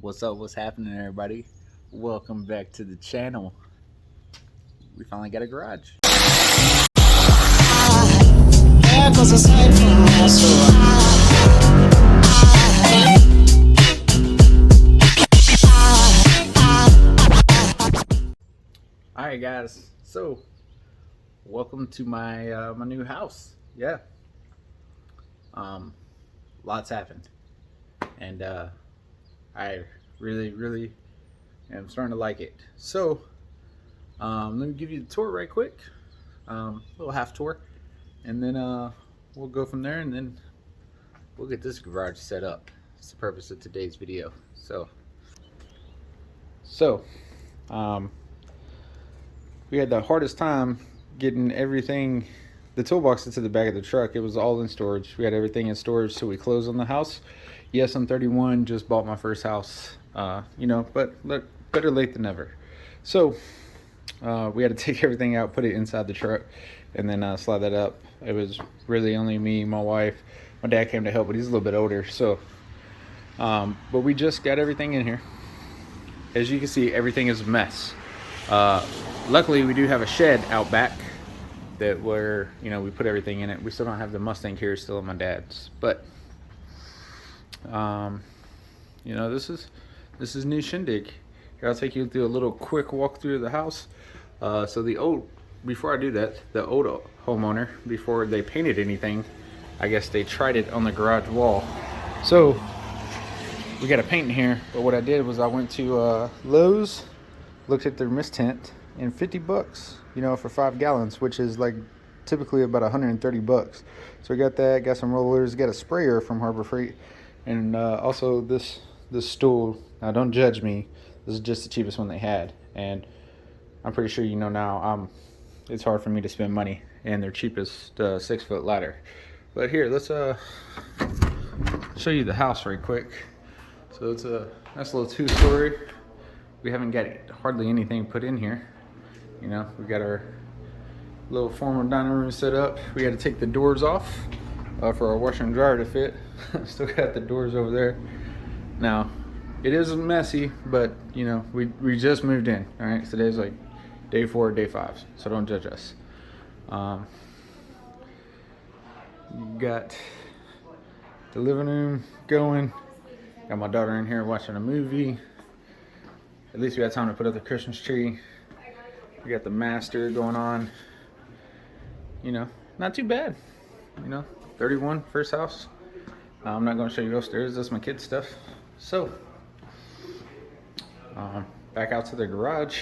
What's up? What's happening, everybody? Welcome back to the channel. We finally got a garage. All right, guys. So, welcome to my my new house. Yeah. Lots happened, and I really am starting to like it. So, let me give you the tour right quick, little half tour, and then we'll go from there, and then we'll get this garage set up. That's the purpose of today's video. So, we had the hardest time getting everything, the toolbox into the back of the truck. It was all in storage. We had everything in storage, so we closed on the house. Yes, I'm 31, just bought my first house, you know, but look, better late than never. So we had to take everything out, put it inside the truck, and then slide that up. It was really only me, my wife. My dad came to help, but he's a little bit older. So, but we just got everything in here. As you can see, everything is a mess. Luckily, we do have a shed out back that where, you know, we put everything in it. We still don't have the Mustang here, still at my dad's, but you know, this is new shindig. Here, I'll take you through a little quick walkthrough of the house. So before I do that, the old homeowner, before they painted anything, I guess they tried it on the garage wall. So we got a paint in here, but what I did was I went to Lowe's, looked at their mist tint, and $50, you know, for 5 gallons, which is like typically about 130 bucks. So we got that, got some rollers, got a sprayer from Harbor Freight, and also this stool. Now don't judge me, this is just the cheapest one they had, and I'm pretty sure you know now it's hard for me to spend money in their cheapest 6-foot ladder. But here, let's show you the house right quick. So it's a nice little 2-story. We haven't got hardly anything put in here. You know, we got our little formal dining room set up. We had to take the doors off for our washer and dryer to fit. Still got the doors over there. Now, it is messy, but you know, we just moved in. All right, so today's like day 4, day 5, so don't judge us. Got the living room going. Got my daughter in here watching a movie. At least we had time to put up the Christmas tree. We got the master going on. You know, not too bad. You know, 31, first house. I'm not going to show you upstairs. That's my kids' stuff. So, back out to the garage.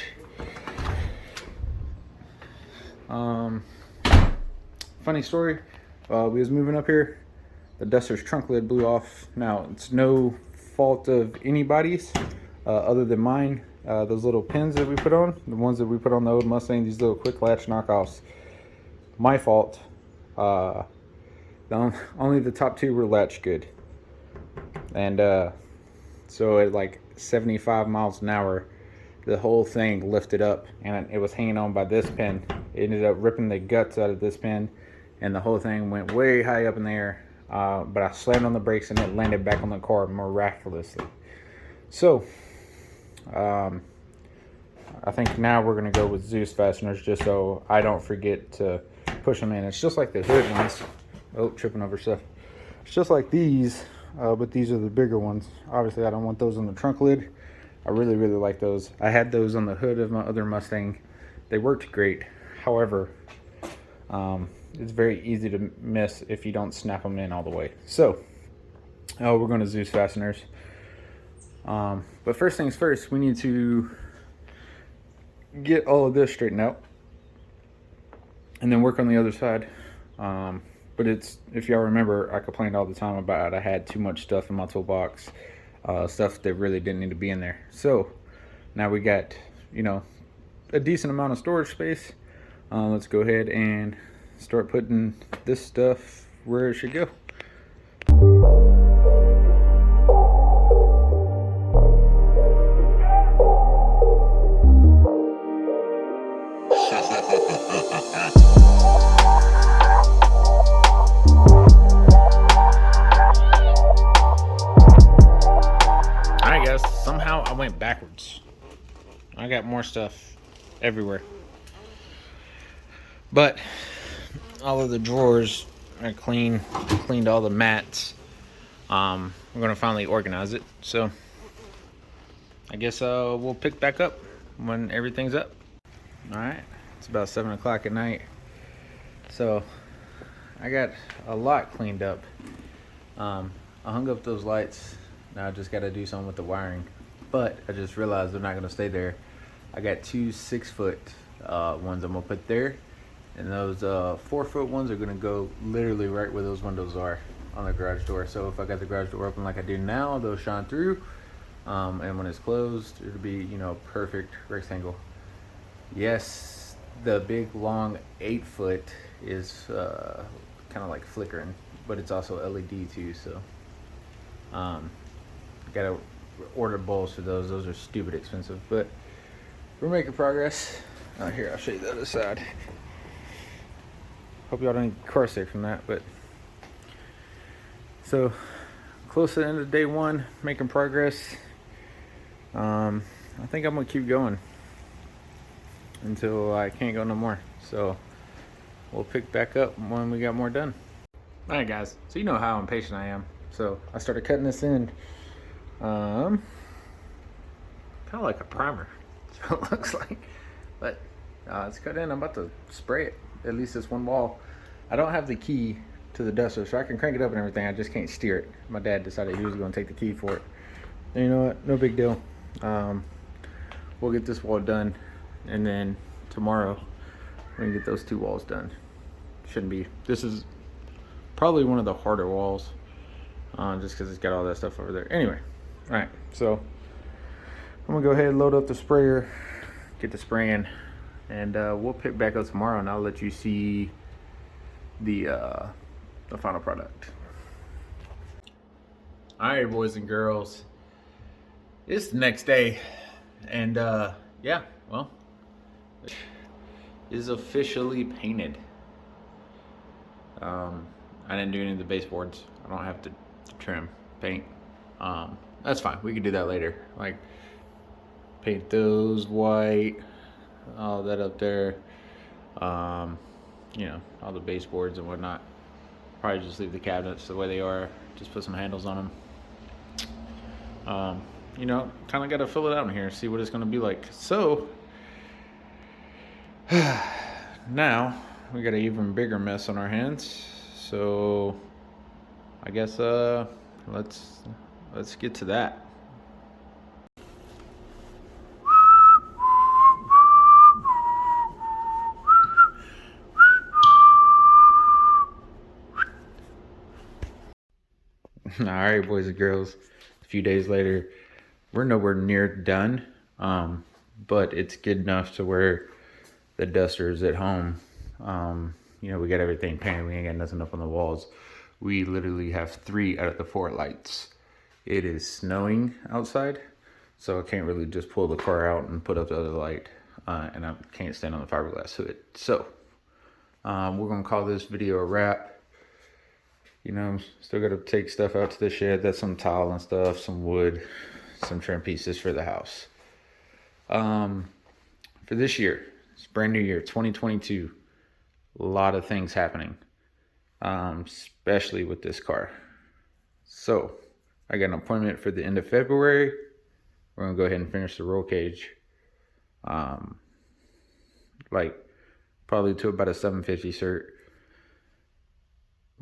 Funny story. We was moving up here. The Duster's trunk lid blew off. Now, it's no fault of anybody's other than mine. Those little pins that we put on, the ones that we put on the old Mustang, these little quick latch knockoffs, my fault. Only the top 2 were latched good, and so at like 75 miles an hour, the whole thing lifted up, and it was hanging on by this pin. It ended up ripping the guts out of this pin, and the whole thing went way high up in the air. But I slammed on the brakes and it landed back on the car miraculously. So I think now we're gonna go with Zeus fasteners, just so I don't forget to push them in. It's just like the hood ones. Oh, tripping over stuff. It's just like these, but these are the bigger ones. Obviously I don't want those on the trunk lid. I really like those. I had those on the hood of my other Mustang. They worked great. However, it's very easy to miss if you don't snap them in all the way. So we're going to Zeus fasteners. But first things first, we need to get all of this straightened out and then work on the other side. But it's, if y'all remember, I complained all the time about I had too much stuff in my toolbox, stuff that really didn't need to be in there. So now we got, you know, a decent amount of storage space. Let's go ahead and start putting this stuff where it should go. Alright guys, Somehow I went backwards. I got more stuff everywhere. But all of the drawers are clean. Cleaned all the mats. I'm gonna finally organize it. So I guess we'll pick back up when everything's up. All right, it's about 7 o'clock at night. So I got a lot cleaned up. I hung up those lights. Now I just got to do something with the wiring. But I just realized they're not gonna stay there. I got two 6-foot ones I'm gonna put there. And those 4-foot ones are gonna go literally right where those windows are on the garage door. So if I got the garage door open like I do now, they'll shine through. And when it's closed, it'll be, you know, perfect rectangle. Yes, the big long 8-foot is kind of like flickering, but it's also LED too. So gotta order bowls for those. Those are stupid expensive, but we're making progress. Here, I'll show you the other side. Hope y'all didn't get car sick from that. But so close to the end of day one, making progress. I think I'm gonna keep going until I can't go no more. So we'll pick back up when we got more done. All right, guys. So you know how impatient I am. So I started cutting this in. Kind of like a primer. That's what it looks like. But it's cut in. I'm about to spray it. At least this one wall. I don't have the key to the duster, so I can crank it up and everything. I just can't steer it. My dad decided he was going to take the key for it. And you know what? No big deal. We'll get this wall done, and then tomorrow we can get those 2 walls done. Shouldn't be. This is probably one of the harder walls, just because it's got all that stuff over there. Anyway, all right. So I'm gonna go ahead and load up the sprayer, get the spraying, and we'll pick back up tomorrow, and I'll let you see the final product. All right, boys and girls, it's the next day, and yeah, well, it is officially painted. I didn't do any of the baseboards. I don't have to trim, paint. That's fine. We can do that later. Like paint those white, all that up there. You know, all the baseboards and whatnot. Probably just leave the cabinets the way they are. Just put some handles on them. You know, kind of got to fill it out in here, see what it's going to be like. So now we got an even bigger mess on our hands. So I guess let's get to that. All right, boys and girls, a few days later, we're nowhere near done, but it's good enough to where the duster's at home. You know, we got everything painted. We ain't got nothing up on the walls. We literally have 3 out of the 4 lights. It is snowing outside, so I can't really just pull the car out and put up the other light, and I can't stand on the fiberglass hood. So we're gonna call this video a wrap. You know, still got to take stuff out to the shed. That's some tile and stuff, some wood, some trim pieces for the house. For this year, it's brand new year, 2022. A lot of things happening, especially with this car. So I got an appointment for the end of February. We're gonna go ahead and finish the roll cage. Like probably to about a 750 cert.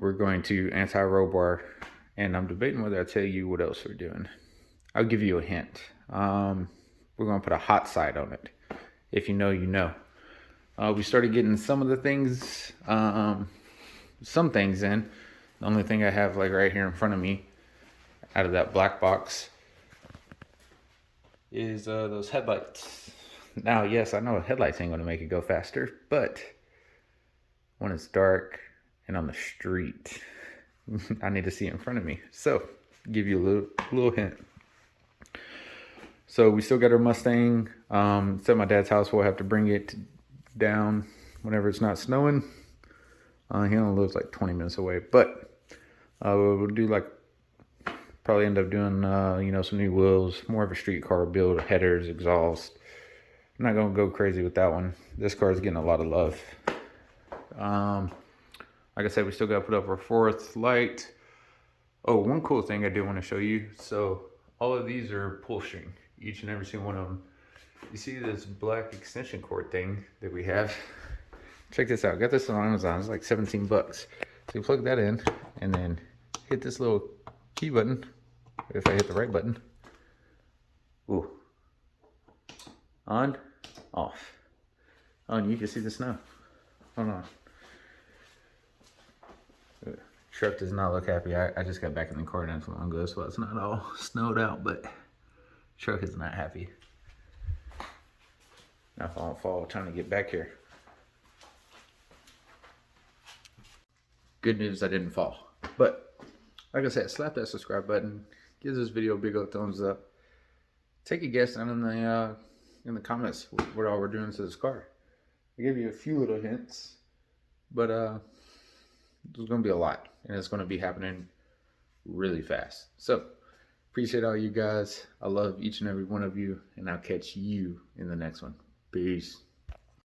We're going to anti-roll bar, and I'm debating whether I tell you what else we're doing. I'll give you a hint. We're going to put a hot side on it. If you know, you know. We started getting some of the things, some things in. The only thing I have like right here in front of me out of that black box is those headlights. Now, yes, I know headlights ain't going to make it go faster, but when it's dark and on the street, I need to see it in front of me. So, give you a little hint. So we still got our Mustang. It's at my dad's house. We'll have to bring it down whenever it's not snowing. He only lives like 20 minutes away, but we'll do like Probably end up doing, you know, some new wheels, more of a street car build, headers, exhaust. I'm not gonna go crazy with that one. This car is getting a lot of love. Like I said, we still gotta put up our fourth light. Oh, one cool thing I do want to show you. So all of these are pull string, each and every single one of them. You see this black extension cord thing that we have? Check this out. Got this on Amazon. It's like 17 bucks. So you plug that in and then hit this little key button. If I hit the right button. Ooh. On, off. Oh, and you can see the snow. Hold on. Truck does not look happy. I just got back in the car not too long ago, so it's not all snowed out, but truck is not happy. Now if I don't fall trying to get back here. Good news, I didn't fall. But like I said, slap that subscribe button. Give this video a big old thumbs up. Take a guess down in the comments what all we're doing to this car. I gave you a few little hints, but there's gonna be a lot, and it's gonna be happening really fast. So appreciate all you guys. I love each and every one of you, and I'll catch you in the next one. Peace.